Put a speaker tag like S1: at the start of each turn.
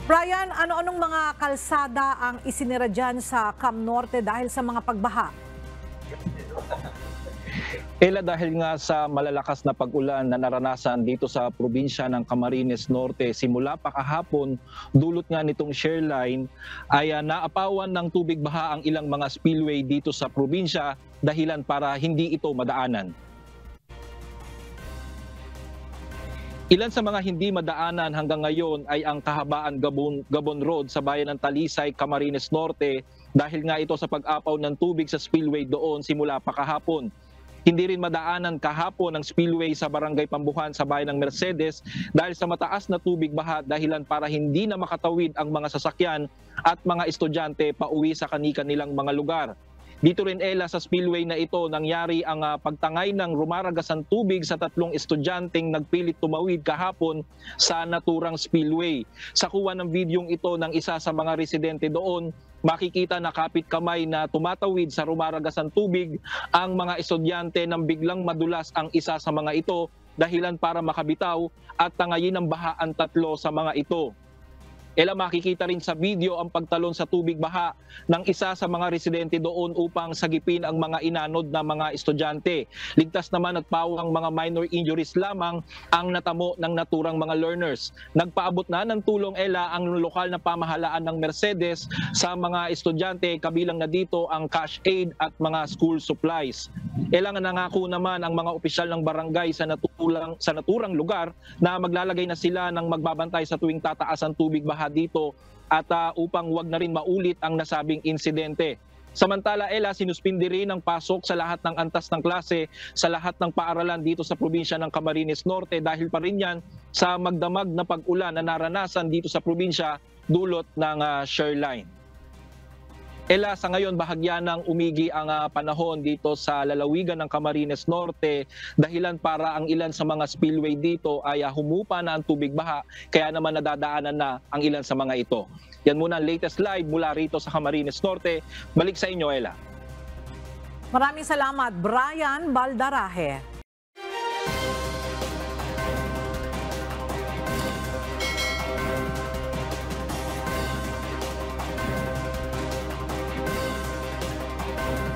S1: Brian, ano-anong mga kalsada ang isinira dyan sa Cam Norte dahil sa mga pagbaha?
S2: Ela, dahil nga sa malalakas na pag-ulan na naranasan dito sa probinsya ng Camarines Norte simula pa kahapon, dulot nga nitong shoreline ay naapawan ng tubig baha ang ilang mga spillway dito sa probinsya dahilan para hindi ito madaanan. Ilan sa mga hindi madaanan hanggang ngayon ay ang kahabaan Gabon Road sa bayan ng Talisay, Camarines Norte dahil nga ito sa pag-apaw ng tubig sa spillway doon simula pa kahapon. Hindi rin madaanan kahapon ang spillway sa Barangay Pambuhan sa bayan ng Mercedes dahil sa mataas na tubig baha dahilan para hindi na makatawid ang mga sasakyan at mga estudyante pauwi sa kani-kanilang mga lugar. Dito rin, Ela, sa spillway na ito nangyari ang pagtangay ng rumaragasang tubig sa 3 estudyanteng nagpilit tumawid kahapon sa naturang spillway. Sa kuha ng videong ito ng isa sa mga residente doon, makikita na kapit kamay na tumatawid sa rumaragasang tubig ang mga estudyante nang biglang madulas ang isa sa mga ito dahilan para makabitaw at tangayin ng baha ang 3 sa mga ito. Ela, makikita rin sa video ang pagtalon sa tubig baha ng isa sa mga residente doon upang sagipin ang mga inanod na mga estudyante. Ligtas naman at pawang mga minor injuries lamang ang natamo ng naturang mga learners. Nagpaabot na ng tulong, Ela, ang lokal na pamahalaan ng Mercedes sa mga estudyante, kabilang na dito ang cash aid at mga school supplies. Ela, nga nangako naman ang mga opisyal ng barangay sa naturang lugar na maglalagay na sila ng magbabantay sa tuwing tataas ang tubig baha dito at upang wag na rin maulit ang nasabing insidente. Samantala, Ela, sinuspindi rin ang pasok sa lahat ng antas ng klase sa lahat ng paaralan dito sa probinsya ng Camarines Norte dahil pa rin yan sa magdamag na pag-ulan na naranasan dito sa probinsya dulot ng shoreline. Ela, sa ngayon bahagya nang umigi ang panahon dito sa lalawigan ng Camarines Norte dahilan para ang ilan sa mga spillway dito ay humupa na ang tubig baha kaya naman nadadaanan na ang ilan sa mga ito. Yan muna ang latest live mula rito sa Camarines Norte. Balik sa inyo, Ela.
S1: Maraming salamat, Brian Baldaraje.